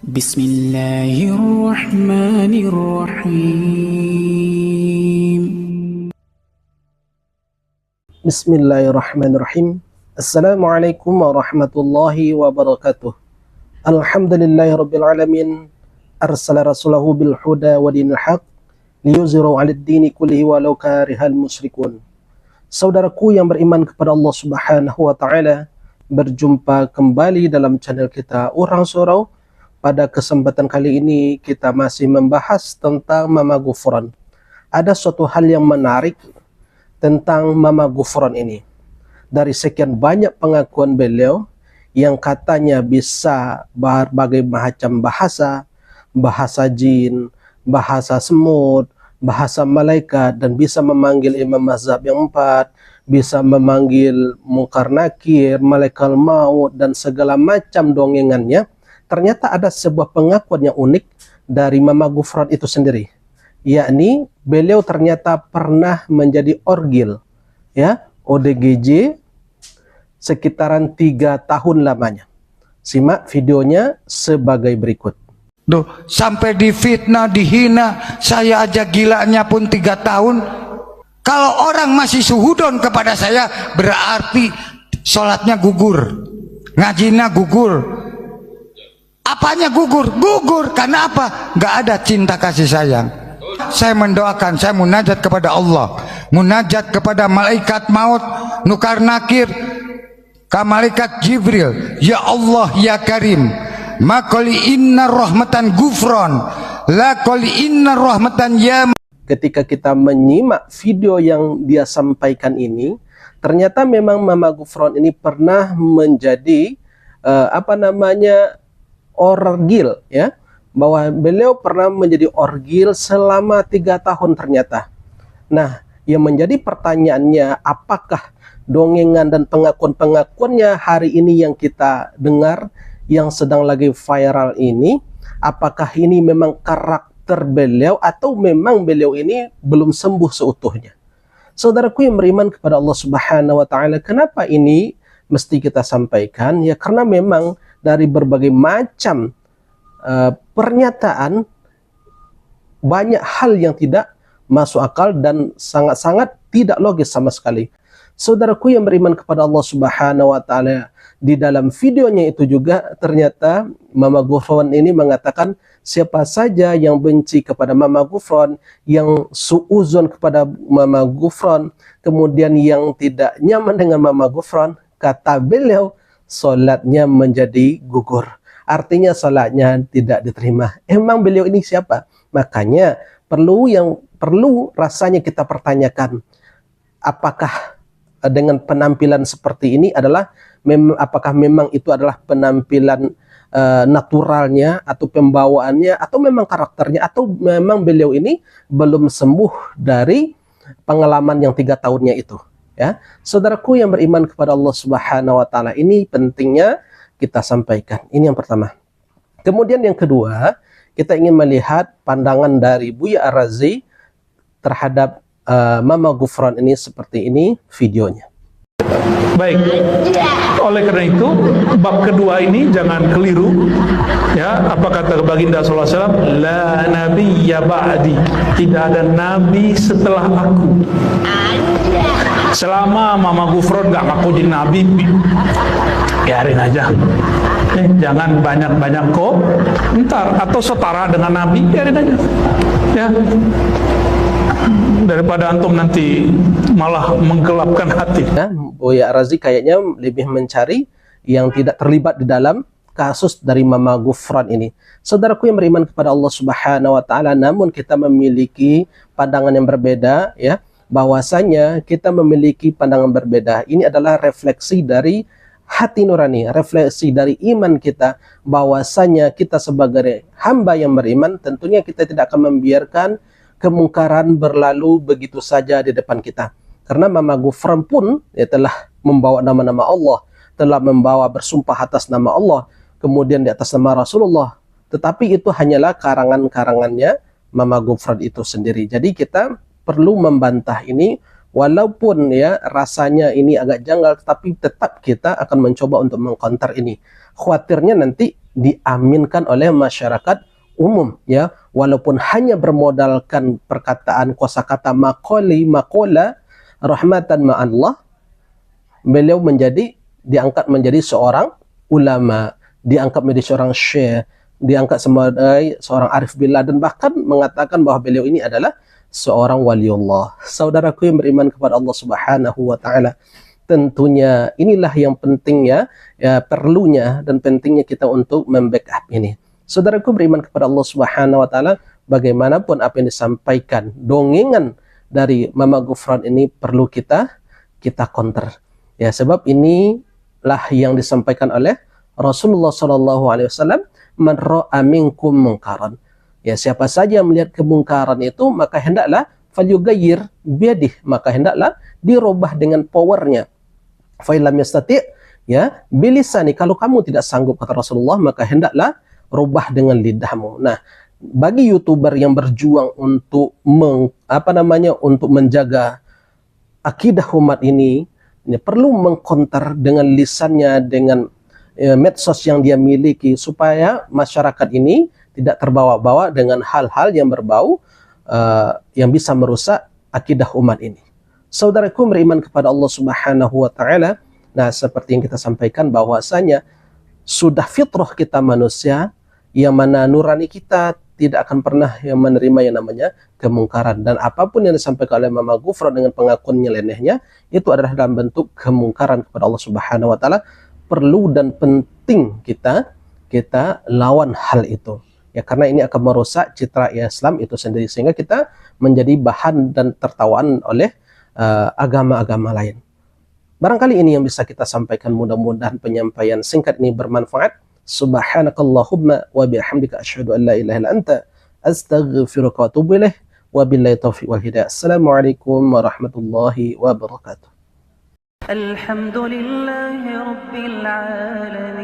Bismillahirrahmanirrahim. Bismillahirrahmanirrahim. Assalamualaikum warahmatullahi wabarakatuh. Alhamdulillahirabbil alamin. Arsala rasulahu bil huda wa dinil haq liyuzhiru 'alad dini kullihi walau karihal musyrikun. Saudaraku yang beriman kepada Allah Subhanahu wa taala, berjumpa kembali dalam channel kita Orang Surau. Pada kesempatan kali ini kita masih membahas tentang Mama Ghufran. Ada suatu hal yang menarik tentang Mama Ghufran ini. Dari sekian banyak pengakuan beliau yang katanya bisa berbagai macam bahasa, bahasa jin, bahasa semut, bahasa malaikat, dan bisa memanggil imam mazhab yang 4, bisa memanggil Munkar Nakir, malaikat maut, dan segala macam dongengannya. Ternyata ada sebuah pengakuan yang unik dari Mama Ghufran itu sendiri, yakni beliau ternyata pernah menjadi orgil, ya, ODGJ sekitaran 3 tahun lamanya. Simak videonya sebagai berikut. Duh, sampai difitnah, dihina, saya aja gilanya pun 3 tahun. Kalau orang masih suhudon kepada saya, berarti sholatnya gugur, ngajinya gugur. Apanya gugur? Gugur karena apa? Gak ada cinta kasih sayang. Saya mendoakan, saya munajat kepada Allah, munajat kepada malaikat maut, Munkar Nakir, ke malaikat Jibril. Ya Allah ya Karim, maqali inna rahmatan Ghufran, la qali inna rahmatan ya. Ketika kita menyimak video yang dia sampaikan ini, ternyata memang Mama Ghufran ini pernah menjadi orgil, ya, bahwa beliau pernah menjadi orgil selama 3 tahun ternyata. Nah, yang menjadi pertanyaannya, apakah dongengan dan pengakuan-pengakuannya hari ini yang kita dengar, yang sedang lagi viral ini, apakah ini memang karakter beliau atau memang beliau ini belum sembuh seutuhnya? Saudaraku yang beriman kepada Allah Subhanahu wa taala, kenapa ini mesti kita sampaikan? Ya karena memang dari berbagai macam pernyataan, banyak hal yang tidak masuk akal dan sangat-sangat tidak logis sama sekali. Saudaraku yang beriman kepada Allah Subhanahu wa taala, di dalam videonya itu juga ternyata Mama Ghufran ini mengatakan siapa saja yang benci kepada Mama Ghufran, yang suuzon kepada Mama Ghufran, kemudian yang tidak nyaman dengan Mama Ghufran, kata beliau, solatnya menjadi gugur. Artinya solatnya tidak diterima. Emang beliau ini siapa? Makanya perlu rasanya kita pertanyakan, apakah dengan penampilan seperti ini apakah memang itu adalah penampilan naturalnya atau pembawaannya, atau memang karakternya, atau memang beliau ini belum sembuh dari pengalaman yang 3 tahunnya itu. Ya, saudaraku yang beriman kepada Allah Subhanahu wa taala, ini pentingnya kita sampaikan. Ini yang pertama. Kemudian yang kedua, kita ingin melihat pandangan dari Buya Ar-Razi terhadap Mama Ghufran ini. Seperti ini videonya. Baik, oleh karena itu bab kedua ini jangan keliru, ya. Apa kata baginda sallallahu alaihi wasallam? La nabiyya ba'di, tidak ada nabi setelah aku. Selama Mama Ghufran gak ngaku jadi nabi, biarin aja. Jangan banyak-banyak komentar atau setara dengan nabi, biarin aja, ya. Daripada antum nanti malah menggelapkan hati. Ya, Buya Ar-Razi kayaknya lebih mencari yang tidak terlibat di dalam kasus dari Mama Ghufran ini. Saudaraku yang beriman kepada Allah Subhanahu wa taala, namun kita memiliki pandangan yang berbeda, ya. Bahwasanya kita memiliki pandangan berbeda. Ini adalah refleksi dari hati nurani, refleksi dari iman kita, bahwasanya kita sebagai hamba yang beriman tentunya kita tidak akan membiarkan kemungkaran berlalu begitu saja di depan kita. Karena Mama Ghufran pun telah membawa nama-nama Allah, telah membawa bersumpah atas nama Allah, kemudian di atas nama Rasulullah. Tetapi itu hanyalah karangan-karangannya Mama Ghufran itu sendiri. Jadi kita perlu membantah ini, walaupun ya rasanya ini agak janggal, tapi tetap kita akan mencoba untuk mengcounter ini. Khawatirnya nanti diaminkan oleh masyarakat umum, ya, walaupun hanya bermodalkan perkataan kosakata makola rahmatan ma'allah, beliau diangkat menjadi seorang ulama, diangkat menjadi seorang syekh, diangkat sebagai seorang arif billah, dan bahkan mengatakan bahwa beliau ini adalah seorang waliullah. Saudaraku yang beriman kepada Allah Subhanahu wa taala, tentunya inilah yang pentingnya, ya, perlunya dan pentingnya kita untuk membackup ini. Saudaraku beriman kepada Allah Subhanahu wa taala, bagaimanapun apa yang disampaikan dongengan dari Mama Ghufran ini perlu kita counter. Ya, sebab inilah yang disampaikan oleh Rasulullah sallallahu alaihi wasallam, man ra'a minkum munkaran. Ya, siapa saja yang melihat kemungkaran itu, maka hendaklah falyughayyir biyadih, maka hendaklah dirubah dengan powernya. Fa illam yastati', ya, bilisani, kalau kamu tidak sanggup, kata Rasulullah, maka hendaklah rubah dengan lidahmu. Nah, bagi YouTuber yang berjuang untuk untuk menjaga akidah umat ini, ya, perlu mengkonter dengan lisannya, dengan medsos yang dia miliki, supaya masyarakat ini tidak terbawa-bawa dengan hal-hal yang berbau yang bisa merusak akidah umat ini. Saudaraku beriman kepada Allah Subhanahu wa taala, nah, seperti yang kita sampaikan bahwasanya sudah fitrah kita manusia, yang mana nurani kita tidak akan pernah yang menerima yang namanya kemungkaran, dan apapun yang disampaikan oleh Mama Ghufran dengan pengakuan nyelenehnya itu adalah dalam bentuk kemungkaran kepada Allah Subhanahu wa taala. Perlu dan penting kita lawan hal itu, ya, karena ini akan merusak citra Islam itu sendiri, sehingga kita menjadi bahan dan tertawaan oleh agama-agama lain. Barangkali ini yang bisa kita sampaikan, mudah-mudahan penyampaian singkat ini bermanfaat. Subhanakallahumma wa bihamdika asyhadu an la ilaha illa anta astaghfiruka wa atubu ilaih. Wabillahi taufiq wal hidayah. Assalamualaikum warahmatullahi wabarakatuh. الحمد لله رب العالمين